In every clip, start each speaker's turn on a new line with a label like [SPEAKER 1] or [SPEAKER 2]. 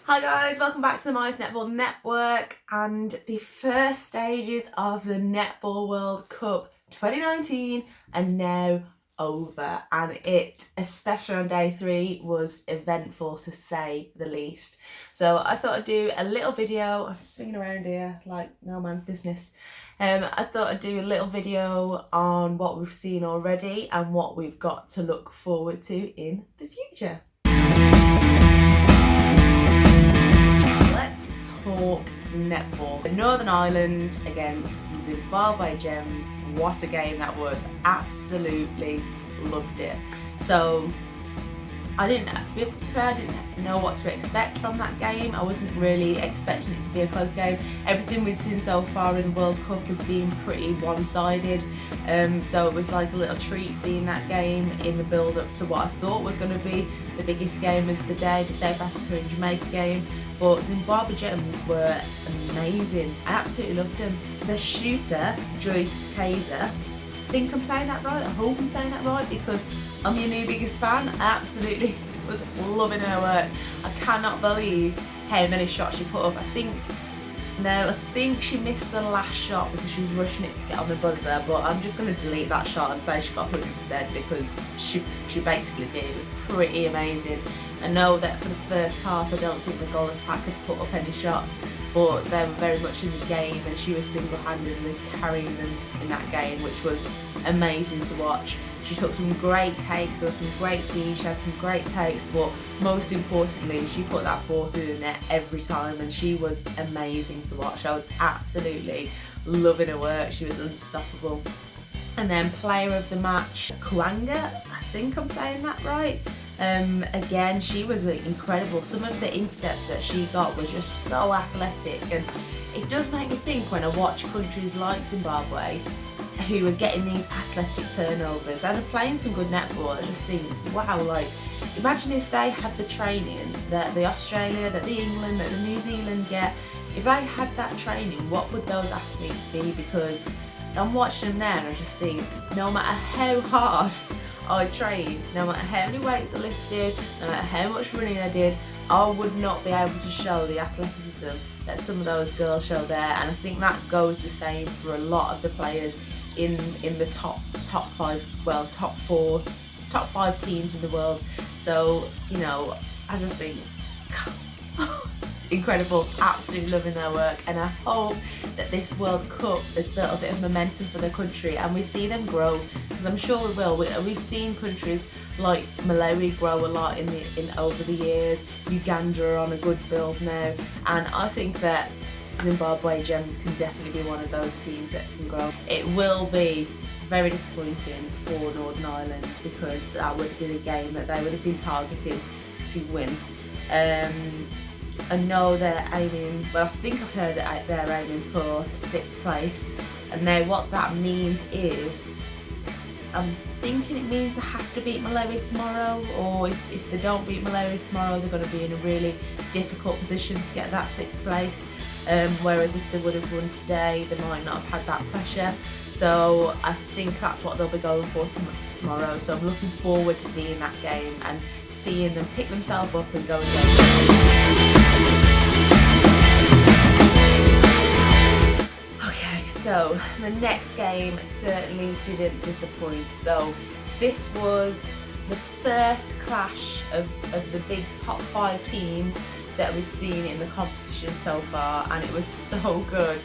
[SPEAKER 1] Hi guys, welcome back to the My's Netball Network and the first stages of the Netball World Cup 2019 are now over, and it, especially on day 3, was eventful to say the least. So I thought I'd do a little video. I'm swinging around here like no man's business. I thought I'd do a little video on what we've seen already and what we've got to look forward to in the future. Let's talk netball. Northern Ireland against Zimbabwe Gems. What a game that was. Absolutely loved it. So I didn't know what to expect from that game. I wasn't really expecting it to be a close game. Everything we'd seen so far in the World Cup has been pretty one-sided. So it was like a little treat seeing that game in the build-up to what I thought was going to be the biggest game of the day, the South Africa and Jamaica game. But Zimbabwe Gems were amazing. I absolutely loved them. The shooter, Joyce Kaiser, I think I'm saying that right. I hope I'm saying that right because I'm your new biggest fan. I absolutely was loving her work. I cannot believe how many shots she put up. I think she missed the last shot because she was rushing it to get on the buzzer, but I'm just going to delete that shot and say she got 100% because she basically did. It was pretty amazing. I know that for the first half I don't think the goal attack had put up any shots, but they were very much in the game and she was single-handedly carrying them in that game, which was amazing to watch. She took some great takes, there were some great feeds, she had some great takes, but most importantly she put that ball through the net every time and she was amazing to watch. I was absolutely loving her work, she was unstoppable. And then player of the match, Kuanga, I think I'm saying that right. Again, she was incredible. Some of the intercepts that she got were just so athletic, and it does make me think when I watch countries like Zimbabwe who are getting these athletic turnovers and are playing some good netball. I just think, wow, like imagine if they had the training that the Australia, that the England, that the New Zealand get. If they had that training, what would those athletes be? Because I'm watching them there and I just think, no matter how hard I trained, no matter how many weights I lifted, no matter how much running I did, I would not be able to show the athleticism that some of those girls show there. And I think that goes the same for a lot of the players in the top 5 teams in the world. So, you know, I just think incredible, absolutely loving their work, and I hope that this World Cup has built a bit of momentum for the country and we see them grow, because I'm sure we will. We've seen countries like Malawi grow a lot in over the years. Uganda are on a good build now, and I think that Zimbabwe Gems can definitely be one of those teams that can grow. It will be very disappointing for Northern Ireland because that would have been a game that they would have been targeting to win. I know they're aiming, well I think I've heard that they're aiming for 6th place, and now what that means is, I'm thinking it means they have to beat Malawi tomorrow, or if they don't beat Malawi tomorrow they're going to be in a really difficult position to get that 6th place, whereas if they would have won today they might not have had that pressure. So I think that's what they'll be going for tomorrow, so I'm looking forward to seeing that game and seeing them pick themselves up and go again. So the next game certainly didn't disappoint. So this was the first clash of the big top 5 teams that we've seen in the competition so far, and it was so good.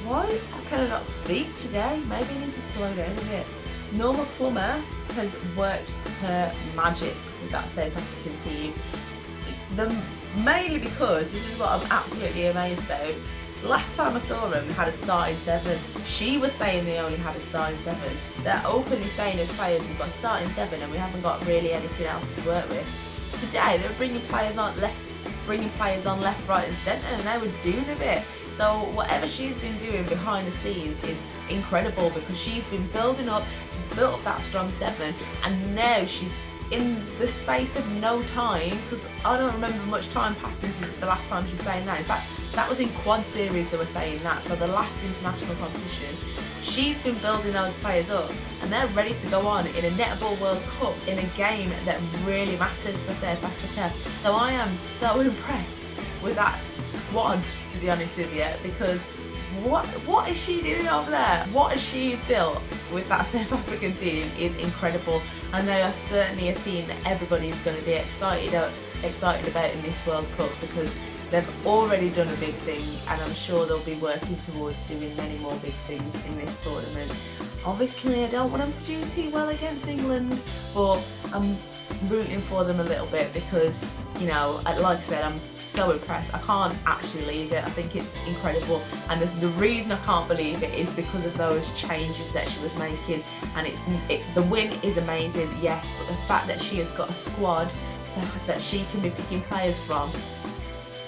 [SPEAKER 1] Why can I not speak today? Maybe I need to slow down a bit. Norma Plummer has worked her magic with that South African team. Mainly because, this is what I'm absolutely amazed about, last time I saw them they had a starting 7. She was saying they only had a starting 7. They're openly saying as players, we've got a starting 7 and we haven't got really anything else to work with. Today they were bringing players on left, right and centre, and they were doing a bit. So whatever she's been doing behind the scenes is incredible, because she's been building up, she's built up that strong 7, and now she's in the space of no time, because I don't remember much time passing since the last time she was saying that. In fact, that was in quad series they were saying that, so the last international competition. She's been building those players up and they're ready to go on in a Netball World Cup in a game that really matters for South Africa. So I am so impressed with that squad, to be honest with you, because what is she doing over there? What has she built with that South African team is incredible, and they are certainly a team that everybody's going to be excited about in this World Cup, because they've already done a big thing, and I'm sure they'll be working towards doing many more big things in this tournament. Obviously, I don't want them to do too well against England, but I'm rooting for them a little bit because, you know, like I said, I'm so impressed. I can't actually believe it. I think it's incredible, and the reason I can't believe it is because of those changes that she was making. And the win is amazing, yes, but the fact that she has got a squad that she can be picking players from,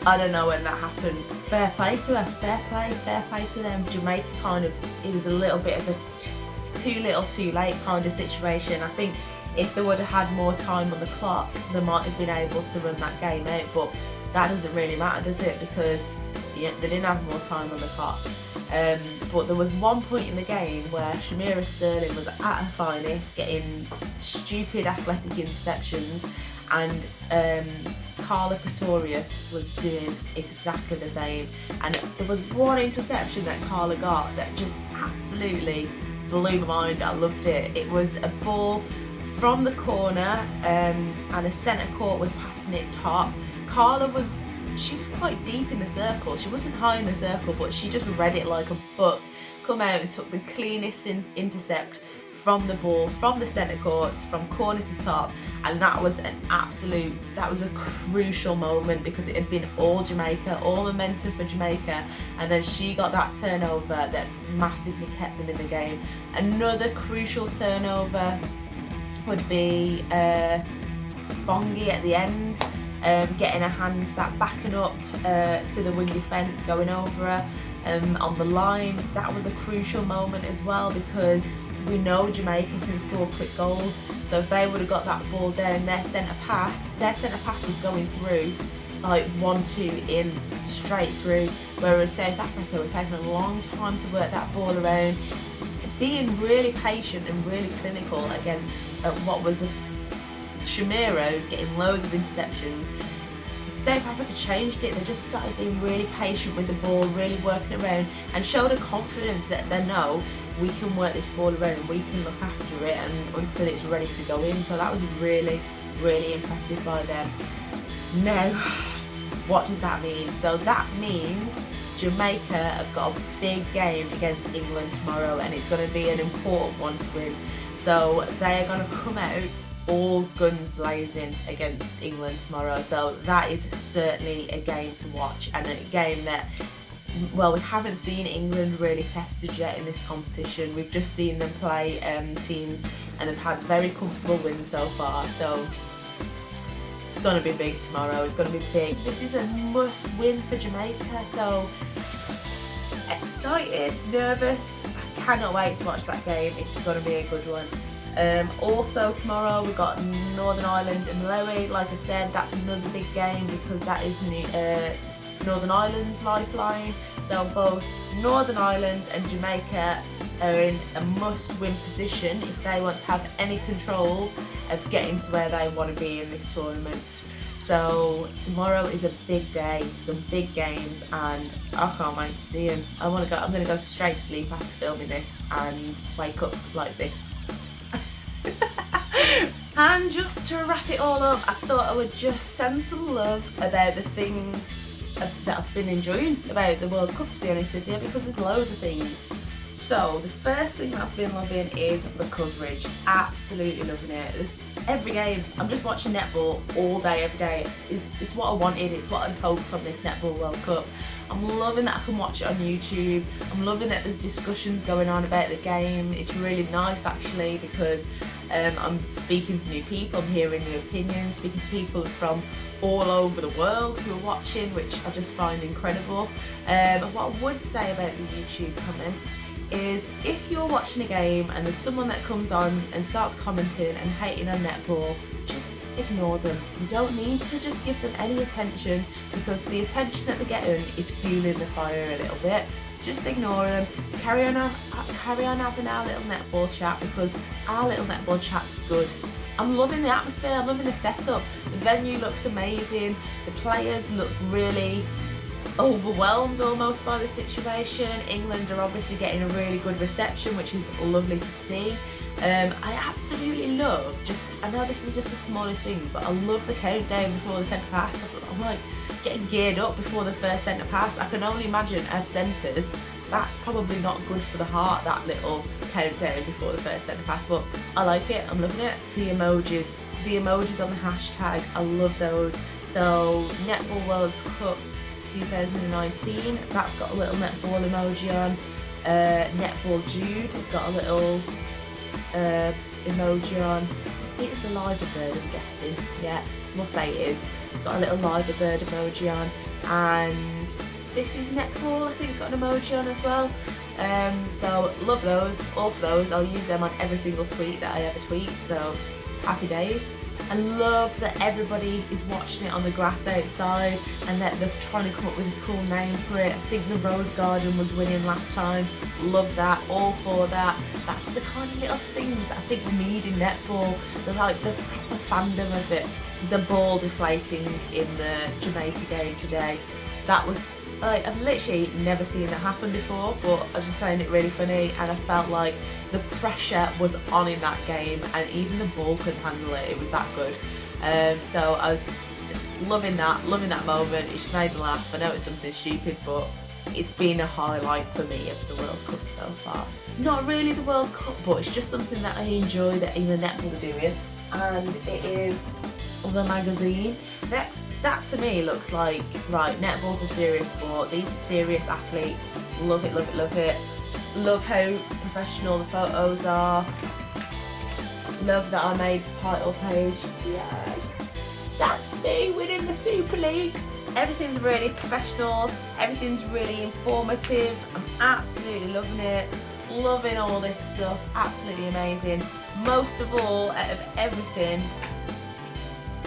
[SPEAKER 1] I don't know when that happened. Fair play to her, fair play to them. Jamaica it was a little bit of a too little too late kind of situation. I think if they would have had more time on the clock, they might have been able to run that game out, but that doesn't really matter, does it? Because they didn't have more time on the clock. But there was one point in the game where Shamira Sterling was at her finest, getting stupid athletic interceptions, and Carla Pretorius was doing exactly the same. And there was one interception that Carla got that just absolutely blew my mind. I loved it. It was a ball from the corner, and a centre court was passing it top. Carla was quite deep in the circle. She wasn't high in the circle, but she just read it like a book. Come out and took the cleanest intercept from the ball, from the centre courts, from corner to top, and that was a crucial moment, because it had been all Jamaica, all momentum for Jamaica, and then she got that turnover that massively kept them in the game. Another crucial turnover would be Bongi at the end, getting her hand, that backing up to the wing defence, going over her on the line. That was a crucial moment as well, because we know Jamaica can score quick goals, so if they would have got that ball down, their centre pass was going through like 1-2 in, straight through, whereas South Africa were taking a long time to work that ball around, being really patient and really clinical against what was Shamira, who's getting loads of interceptions. South Africa changed it. They just started being really patient with the ball, really working around, and showed a confidence that they know we can work this ball around and we can look after it and until it's ready to go in. So that was really, really impressive by them. Now, what does that mean? So that means Jamaica have got a big game against England tomorrow, and it's going to be an important one to win. So they are going to come out all guns blazing against England tomorrow. So that is certainly a game to watch, and a game that, well, we haven't seen England really tested yet in this competition. We've just seen them play teams, and they've had very comfortable wins so far. So it's going to be big tomorrow. It's going to be big. This is a must win for Jamaica. So excited, nervous. I cannot wait to watch that game. It's going to be a good one. Also tomorrow we've got Northern Ireland and Malawi. Like I said, that's another big game because that is Northern Ireland's lifeline. So both Northern Ireland and Jamaica are in a must-win position if they want to have any control of getting to where they want to be in this tournament. So tomorrow is a big day, some big games, and I can't wait to see them. I'm going to go straight to sleep after filming this and wake up like this. And just to wrap it all up, I thought I would just send some love about the things that I've been enjoying about the World Cup, to be honest with you, because there's loads of things. So the first thing that I've been loving is the coverage. Absolutely loving it. There's every game. I'm just watching netball all day, every day. It's what I wanted. It's what I'd hoped from this Netball World Cup. I'm loving that I can watch it on YouTube. I'm loving that there's discussions going on about the game. It's really nice actually, because I'm speaking to new people, I'm hearing new opinions, speaking to people from all over the world who are watching, which I just find incredible. What I would say about the YouTube comments is if you're watching a game and there's someone that comes on and starts commenting and hating on netball, just ignore them. You don't need to just give them any attention, because the attention that they're getting is fueling the fire a little bit. Just ignore them. Carry on having our little netball chat, because our little netball chat's good. I'm loving the atmosphere, I'm loving the setup. The venue looks amazing. The players look really overwhelmed almost by the situation. England are obviously getting a really good reception, which is lovely to see. I absolutely love, I know this is just the smallest thing, but I love the countdown before the centre pass. I'm like getting geared up before the first centre pass. I can only imagine as centres, that's probably not good for the heart, that little countdown before the first centre pass, but I like it, I'm loving it. The emojis on the hashtag, I love those. So Netball World Cup 2019, that's got a little netball emoji on. Netball Jude has got a little emoji on. I think it's a liver bird, I'm guessing. Yeah, we'll say it is. It's got a little liver bird emoji on. And this is netball, I think it's got an emoji on as well. So love those, all of those. I'll use them on every single tweet that I ever tweet, so happy days. I love that everybody is watching it on the grass outside and that they're trying to come up with a cool name for it. I think the Rose Garden was winning last time. Love that, all for that. That's the kind of little things that I think we need in netball. The proper fandom of it. The ball deflating in the Jamaica game today. That was, I've literally never seen that happen before, but I just found it really funny, and I felt like the pressure was on in that game and even the ball couldn't handle it. It was that good. So I was loving that moment. It just made me laugh. I know it's something stupid, but it's been a highlight for me of the World Cup so far. It's not really the World Cup, but it's just something that I enjoy that even netball are doing, and it is the magazine. That to me looks like, right, netball's a serious sport, these are serious athletes, love it, love it, love it. Love how professional the photos are. Love that I made the title page. Yeah, that's me winning the Super League. Everything's really professional, everything's really informative. I'm absolutely loving it. Loving all this stuff, absolutely amazing. Most of all, out of everything,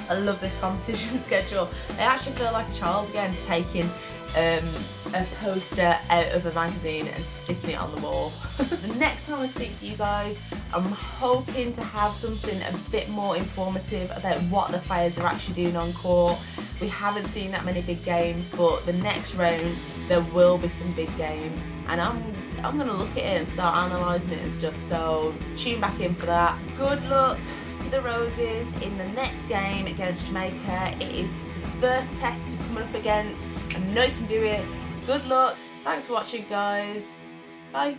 [SPEAKER 1] I love this competition schedule. I actually feel like a child again, taking a poster out of a magazine and sticking it on the wall. The next time I speak to you guys, I'm hoping to have something a bit more informative about what the players are actually doing on court. We haven't seen that many big games, but the next round there will be some big games, and I'm gonna look at it and start analysing it and stuff, so tune back in for that. Good luck to the Roses in the next game against Jamaica. It is the first test you're coming up against. I know you can do it. Good luck. Thanks for watching, guys. Bye.